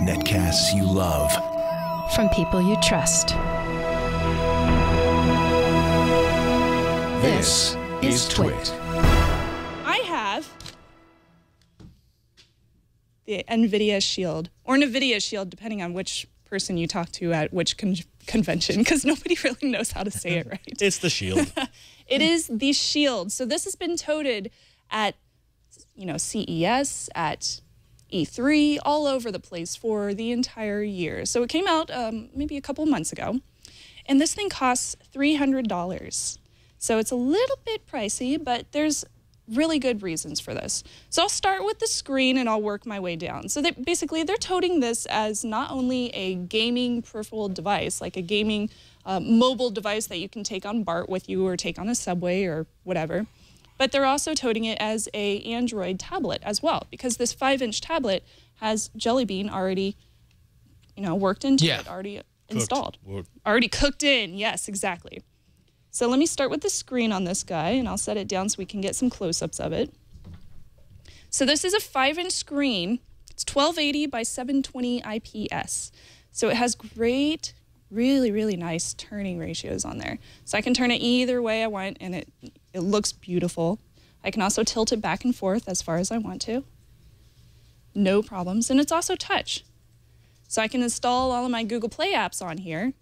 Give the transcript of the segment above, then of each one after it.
Netcasts you love. From people you trust. This is Twit. I have the NVIDIA Shield, or NVIDIA Shield, depending on which person you talk to at which convention, because nobody really knows how to say it right. It's the Shield. It is the Shield. So this has been toted at, CES, at E3, all over the place for the entire year. So it came out maybe a couple months ago, and this thing costs $300. So it's a little bit pricey, but there's really good reasons for this. So I'll start with the screen and I'll work my way down. So basically they're toting this as not only a gaming peripheral device, like a gaming mobile device that you can take on BART with you or take on a subway or whatever, but they're also toting it as a Android tablet as well, because this 5-inch tablet has Jelly Bean already, worked into it, already installed. Already cooked in, yes, exactly. So let me start with the screen on this guy, and I'll set it down so we can get some close-ups of it. So this is a 5-inch screen. It's 1280 by 720 IPS. So it has great, really, really nice turning ratios on there. So I can turn it either way I want, and it looks beautiful. I can also tilt it back and forth as far as I want to. No problems. And it's also touch. So I can install all of my Google Play apps on here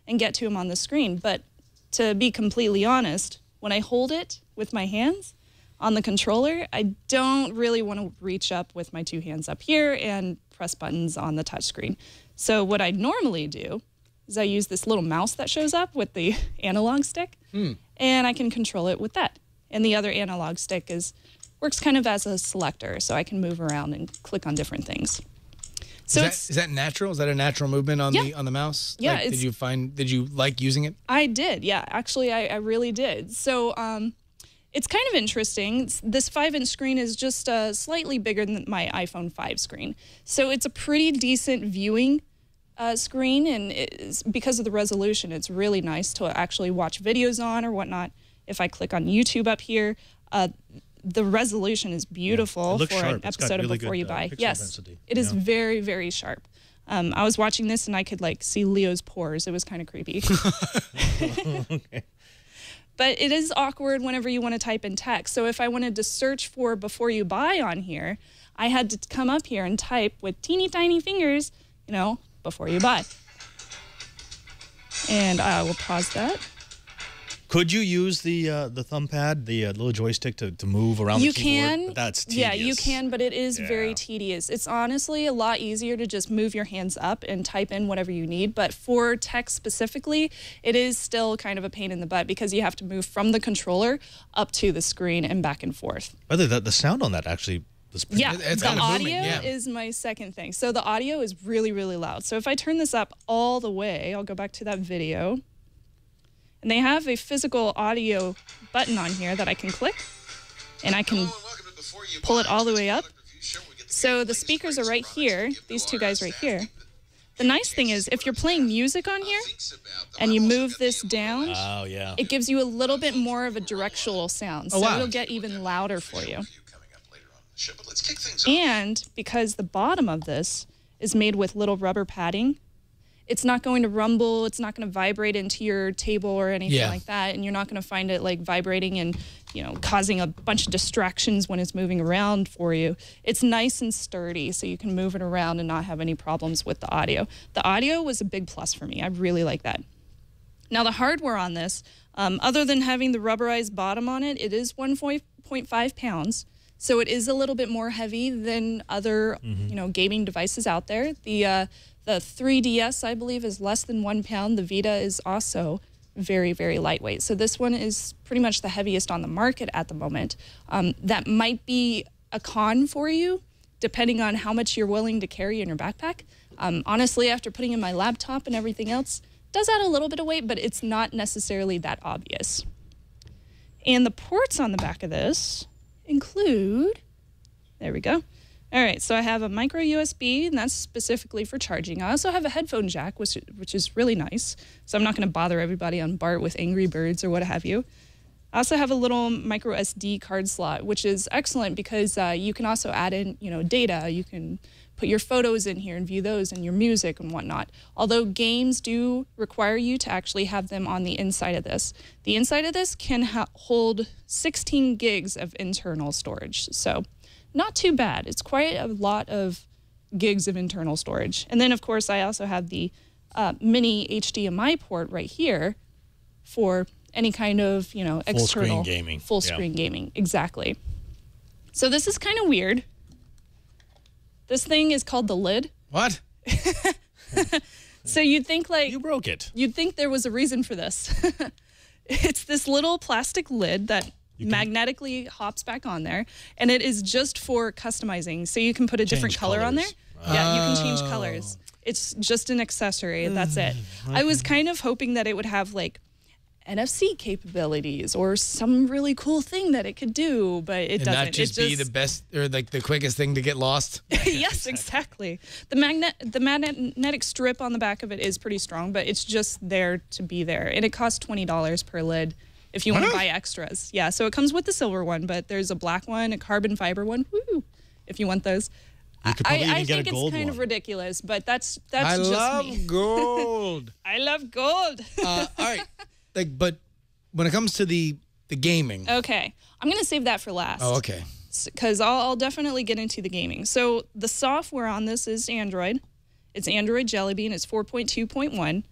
and get to them on the screen. But to be completely honest, when I hold it with my hands on the controller, I don't really want to reach up with my two hands up here and press buttons on the touch screen. So what I normally do is I use this little mouse that shows up with the analog stick, and I can control it with that. And the other analog stick works kind of as a selector, so I can move around and click on different things. So is that natural? Is that a natural movement on the mouse? Yeah. Did you like using it? I did, yeah. Actually, I really did. So it's kind of interesting. This 5-inch screen is just slightly bigger than my iPhone 5 screen. So it's a pretty decent viewing screen, and because of the resolution, it's really nice to actually watch videos on or whatnot. If I click on YouTube up here, the resolution is beautiful for sharp. an episode of Before You Buy. Yes, density. it is very, very sharp. I was watching this and I could see Leo's pores. It was kind of creepy. Okay. But it is awkward whenever you want to type in text. So if I wanted to search for Before You Buy on here, I had to come up here and type with teeny tiny fingers, Before You Buy. And I will pause that. Could you use the thumb pad, the little joystick to move around the keyboard? You can. But that's tedious. Yeah, you can, but it is very tedious. It's honestly a lot easier to just move your hands up and type in whatever you need. But for text specifically, it is still kind of a pain in the butt because you have to move from the controller up to the screen and back and forth. By the way, the sound on that actually was pretty the audio is my second thing. So the audio is really, really loud. So if I turn this up all the way, I'll go back to that video. And they have a physical audio button on here that I can click, and I can pull it all the way up. So the speakers are right here, these two guys right here. The nice thing is, if you're playing music on here, and you move this down, it gives you a little bit more of a directional sound, so it'll get even louder for you. And because the bottom of this is made with little rubber padding, it's not going to rumble, it's not going to vibrate into your table or anything like that, and you're not going to find it vibrating and causing a bunch of distractions when it's moving around for you. It's nice and sturdy, so you can move it around and not have any problems with the audio. The audio was a big plus for me. I really like that. Now the hardware on this, other than having the rubberized bottom on it, it is 1.5 pounds. So it is a little bit more heavy than other, gaming devices out there. The 3DS, I believe, is less than 1 pound. The Vita is also very, very lightweight. So this one is pretty much the heaviest on the market at the moment. That might be a con for you, depending on how much you're willing to carry in your backpack. Honestly, after putting in my laptop and everything else, it does add a little bit of weight, but it's not necessarily that obvious. And the ports on the back of this include, there we go. All right, so I have a micro USB, and that's specifically for charging. I also have a headphone jack, which is really nice. So I'm not going to bother everybody on BART with Angry Birds or what have you. I also have a little micro SD card slot, which is excellent because you can also add in, data. You can put your photos in here and view those and your music and whatnot. Although games do require you to actually have them on the inside of this. The inside of this can hold 16 gigs of internal storage. So not too bad. It's quite a lot of gigs of internal storage. And then, of course, I also have the mini HDMI port right here for any kind of, external full screen gaming. Exactly. So this is kind of weird. This thing is called the lid. What? So you'd think You broke it. You'd think there was a reason for this. It's this little plastic lid that magnetically hops back on there, and it is just for customizing. So you can put a different color on there. Yeah, you can change colors. It's just an accessory. That's it. I was kind of hoping that it would have like NFC capabilities or some really cool thing that it could do, but it doesn't. Not just be the best or like the quickest thing to get lost. Yes, exactly. The magnetic strip on the back of it is pretty strong, but it's just there to be there, and it costs $20 per lid if you want to buy extras. Yeah, so it comes with the silver one, but there's a black one, a carbon fiber one. Woo! If you want those. You could probably even get a gold one. I think it's kind of ridiculous, but that's I just love me. gold. I love gold. All right. But when it comes to the gaming. Okay. I'm going to save that for last. Oh, okay. Because I'll definitely get into the gaming. So the software on this is Android. It's Android Jelly Bean. It's 4.2.1.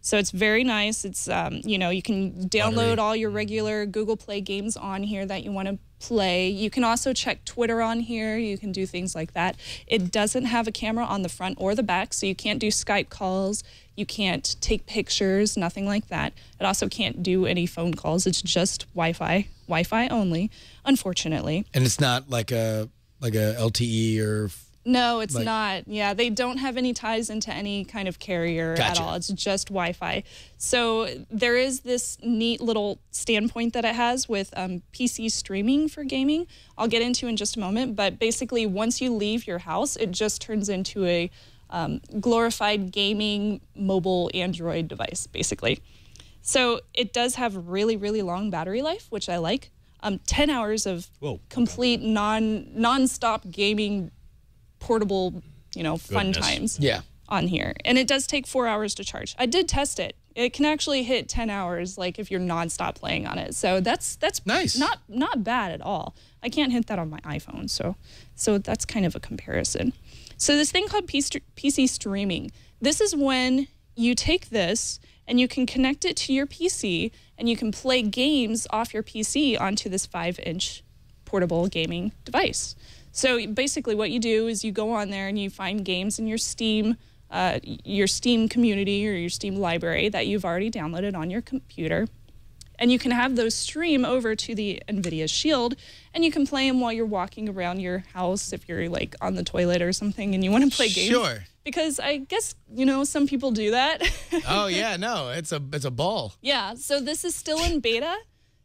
So it's very nice. It's, you can download all your regular Google Play games on here that you want to play. You can also check Twitter on here. You can do things like that. It doesn't have a camera on the front or the back, so you can't do Skype calls. You can't take pictures, nothing like that. It also can't do any phone calls. It's just Wi-Fi only, unfortunately. And it's not like a LTE or... No, it's not. Yeah, they don't have any ties into any kind of carrier at all. It's just Wi-Fi. So there is this neat little standpoint that it has with PC streaming for gaming. I'll get into in just a moment. But basically, once you leave your house, it just turns into a glorified gaming mobile Android device, basically. So it does have really, really long battery life, which I like. 10 hours of complete non-stop gaming portable, fun times on here. And it does take 4 hours to charge. I did test it. It can actually hit 10 hours, like if you're nonstop playing on it. So that's nice. Not bad at all. I can't hit that on my iPhone. So that's kind of a comparison. So this thing called PC streaming, this is when you take this and you can connect it to your PC and you can play games off your PC onto this 5-inch portable gaming device. So basically what you do is you go on there and you find games in your Steam community or your Steam library that you've already downloaded on your computer. And you can have those stream over to the NVIDIA Shield, and you can play them while you're walking around your house if you're like on the toilet or something and you want to play games. Sure. Because I guess, some people do that. Oh, yeah, no, it's a ball. Yeah, so this is still in beta.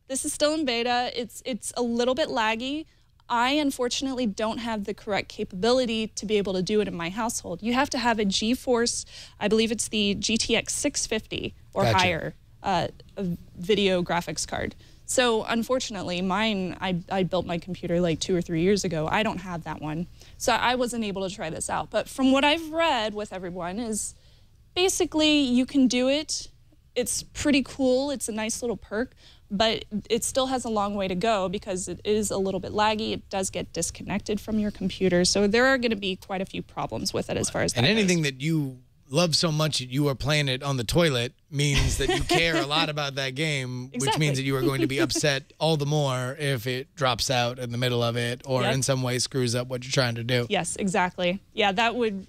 It's a little bit laggy. I, unfortunately, don't have the correct capability to be able to do it in my household. You have to have a GeForce, I believe it's the GTX 650 or higher, a video graphics card. So, unfortunately, mine, I built my computer like 2 or 3 years ago. I don't have that one. So I wasn't able to try this out. But from what I've read with everyone is basically you can do it. It's pretty cool. It's a nice little perk. But it still has a long way to go because it is a little bit laggy. It does get disconnected from your computer. So there are going to be quite a few problems with it as far as that goes. And anything goes. that you love so much that you are playing it on the toilet means that you care a lot about that game, which means that you are going to be upset all the more if it drops out in the middle of it or in some way screws up what you're trying to do. Yes, exactly. Yeah, that would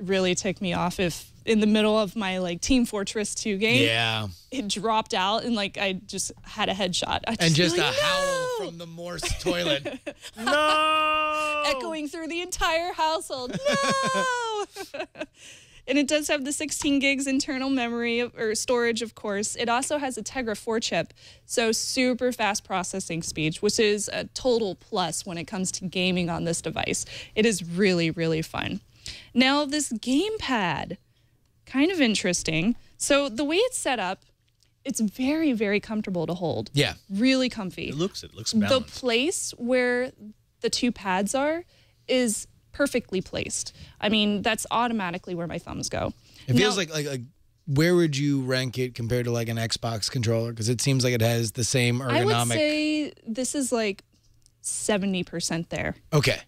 really tick me off if in the middle of my like Team Fortress 2 game, it dropped out and like I just had a headshot. And just a howl from the Morse toilet. No! Echoing through the entire household. No! And it does have the 16 gigs internal memory or storage, of course. It also has a Tegra 4 chip, so super fast processing speed, which is a total plus when it comes to gaming on this device. It is really, really fun. Now, this gamepad, kind of interesting. So the way it's set up, it's very, very comfortable to hold. Yeah. Really comfy. It looks The balanced. place where the two pads are is perfectly placed. I mean, that's automatically where my thumbs go. It feels Now- like where would you rank it compared to like an Xbox controller? Because it seems like it has the same ergonomic. I would say this is like 70% there. Okay.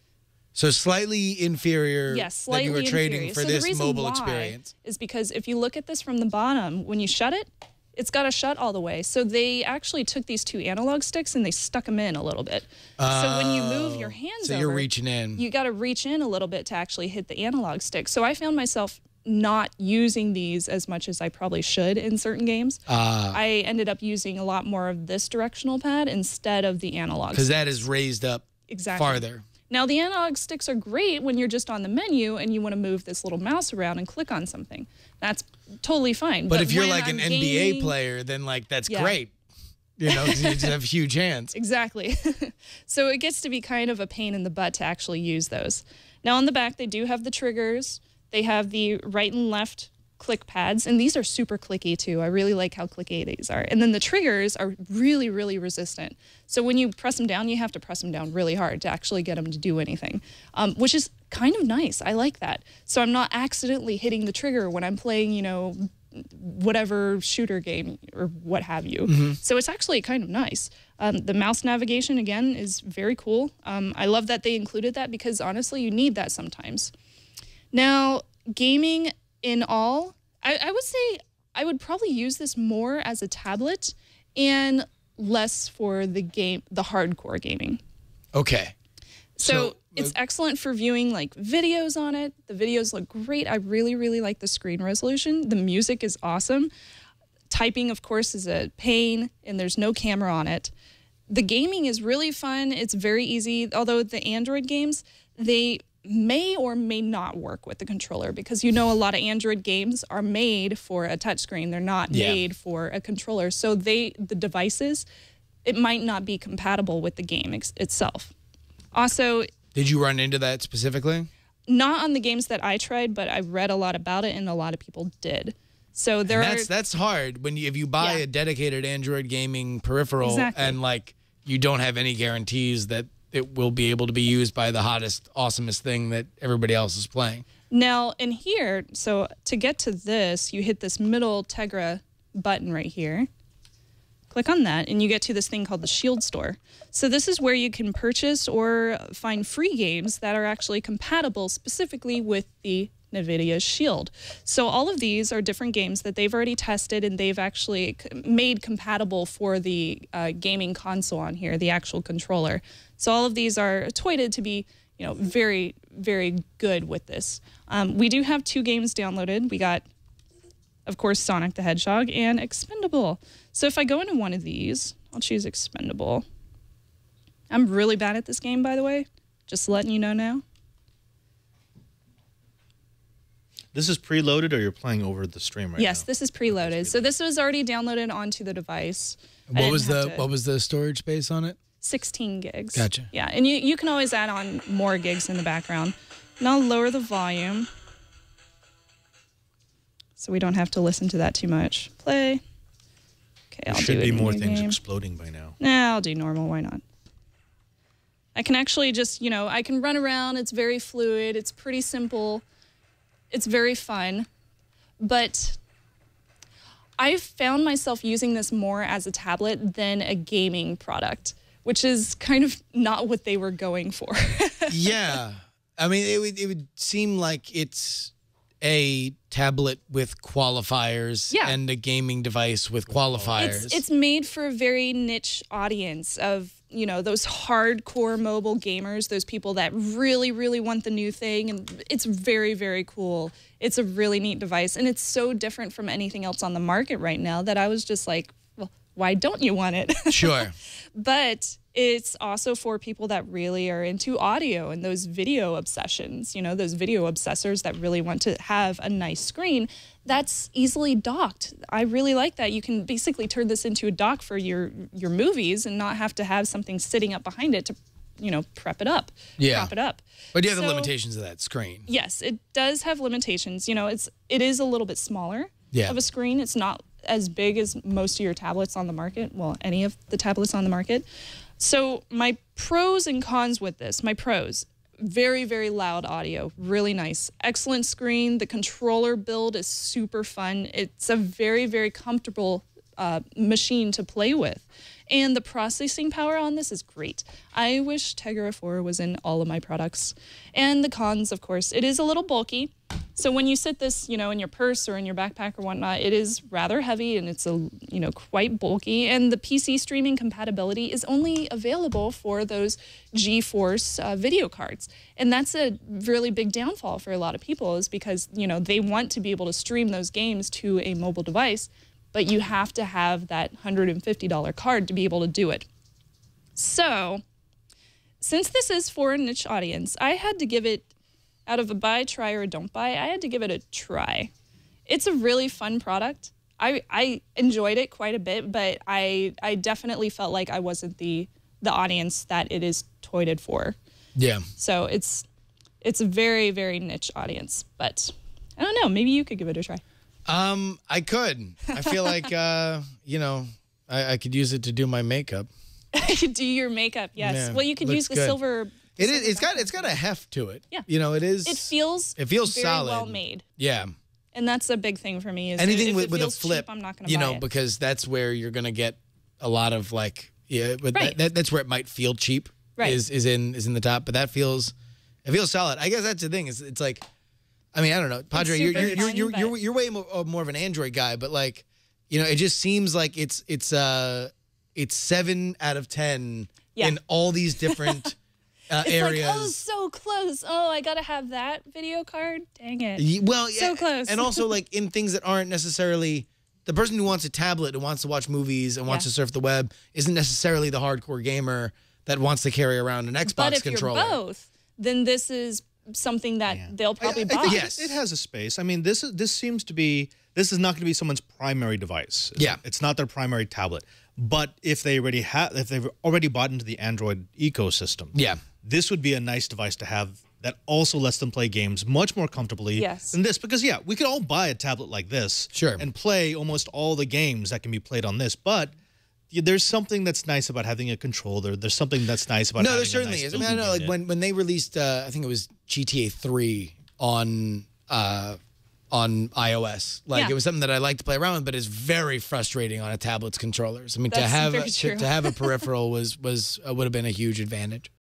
So slightly inferior Yes, slightly that you were trading inferior. for So this the reason mobile why experience. is because if you look at this from the bottom, when you shut it, it's got to shut all the way. So they actually took these two analog sticks and they stuck them in a little bit. So when you move your hands So over, you're reaching in. you got to reach in a little bit to actually hit the analog stick. So I found myself not using these as much as I probably should in certain games. I ended up using a lot more of this directional pad instead of the analog Because stick. that is raised up Exactly. farther. Now, the analog sticks are great when you're just on the menu and you want to move this little mouse around and click on something. That's totally fine. But if you're when like an I'm NBA gaming- player, then like that's Yeah. great. You know, 'cause you just have huge hands. Exactly. So it gets to be kind of a pain in the butt to actually use those. Now, on the back, they do have the triggers. They have the right and left click pads, and these are super clicky too. I really like how clicky these are. And then the triggers are really, really resistant. So when you press them down, you have to press them down really hard to actually get them to do anything, which is kind of nice. I like that. So I'm not accidentally hitting the trigger when I'm playing, you know, whatever shooter game or what have you. So it's actually kind of nice. The mouse navigation, again, is very cool. I love that they included that because honestly, you need that sometimes. Now, gaming in all, I would say I would probably use this more as a tablet and less for the hardcore gaming. Okay. So it's excellent for viewing like videos on it. The videos look great. I really, really like the screen resolution. The music is awesome. Typing, of course, is a pain, and there's no camera on it. The gaming is really fun. It's very easy. Although the Android games, they may or may not work with the controller because you know a lot of Android games are made for a touchscreen. They're not made for a controller. So the devices, it might not be compatible with the game itself. Also, Did you run into that specifically? not on the games that I tried, but I read a lot about it, and a lot of people did. So there are That's hard when if you buy Yeah. a dedicated Android gaming peripheral Exactly. and like you don't have any guarantees that it will be able to be used by the hottest, awesomest thing that everybody else is playing. now in here. So to get to this, you hit this middle Tegra button right here. Click on that, and you get to this thing called the Shield Store. So this is where you can purchase or find free games that are actually compatible specifically with the NVIDIA Shield. So all of these are different games that they've already tested and they've actually made compatible for the gaming console on here, the actual controller. So all of these are touted to be, you know, very, very good with this. We do have 2 games downloaded. We got, of course, Sonic the Hedgehog and Expendable. So if I go into one of these, I'll choose Expendable. I'm really bad at this game, by the way. Just letting you know now. This is preloaded, or you're playing over the stream right now? Yes, this is preloaded. So this was already downloaded onto the device. I What was didn't have to- what was the storage space on it? 16 gigs. Gotcha. Yeah, and you can always add on more gigs in the background. And I'll lower the volume so we don't have to listen to that too much. Play. Okay, There I'll should do be it more new things game. exploding by now. Nah, I'll do normal. Why not? I can actually just, you know, I can run around. It's very fluid. It's pretty simple. It's very fun. But I've found myself using this more as a tablet than a gaming product, which is kind of not what they were going for. Yeah. I mean, it would seem like it's a tablet with qualifiers Yeah. and a gaming device with qualifiers. It's made for a very niche audience of, you know, those hardcore mobile gamers, those people that really, really want the new thing. And it's very, very cool. It's a really neat device. And it's so different from anything else on the market right now that I was just like, well, why don't you want it? Sure. But it's also for people that really are into audio and those video obsessions, you know, those video obsessors that really want to have a nice screen that's easily docked. I really like that. You can basically turn this into a dock for your movies and not have to have something sitting up behind it to, you know, prep it up, prop it up. But you have the So, limitations of that screen. Yes, it does have limitations. You know, it is a little bit smaller Yeah. of a screen. It's not as big as most of your tablets on the market. Well, any of the tablets on the market. So my pros and cons with this. My pros. Very, very loud audio, really nice. Excellent screen. The controller build is super fun. It's a very, very comfortable machine to play with. And the processing power on this is great. I wish Tegra 4 was in all of my products. And the cons, of course, it is a little bulky. So when you sit this, in your purse or in your backpack or whatnot, it is rather heavy and it's quite bulky. And the PC streaming compatibility is only available for those GeForce video cards. And that's a really big downfall for a lot of people, is because, they want to be able to stream those games to a mobile device, but you have to have that $150 card to be able to do it. So, since this is for a niche audience, I had to give it, out of a buy, try, or don't buy, I had to give it a try. It's a really fun product. I enjoyed it quite a bit, but I definitely felt like I wasn't the audience that it is toyed for. Yeah. So it's a very, very niche audience, but I don't know, maybe you could give it a try. I could. I feel like, I could use it to do my makeup. Do your makeup, yes. Yeah, well, you could use the good. silver. It is. It's got a heft to it. Yeah. It is. It feels very solid, well solid. made. Yeah. And that's a big thing for me. Is anything if with it a feels flip, cheap, I'm not going to buy it. because that's where you're going to get a lot of but Right. that's where it might feel cheap. Right. Is in the top, but it feels solid. I guess that's the thing. It's like, I mean, I don't know, Padre. You're way more of an Android guy, but it just seems like it's 7 out of 10 in all these different areas. Like, oh, so close. Oh, I gotta have that video card. Dang it. Well, so close. And also in things that aren't necessarily, the person who wants a tablet and wants to watch movies and wants to surf the web isn't necessarily the hardcore gamer that wants to carry around an Xbox controller. But if you're both, then this is something that they'll probably buy. Yes, it has a space. I mean, this seems to be, this is not going to be someone's primary device. It's not their primary tablet. But if they've already bought into the Android ecosystem, this would be a nice device to have that also lets them play games much more comfortably than this. Because we could all buy a tablet like this, and play almost all the games that can be played on this. But there's something that's nice about having a controller. There's something that's nice about having there certainly a nice is. I mean, I know, when they released, I think it was GTA 3 on iOS. It was something that I like to play around with, but it's very frustrating on a tablet's controllers. I mean, to have a peripheral would have been a huge advantage.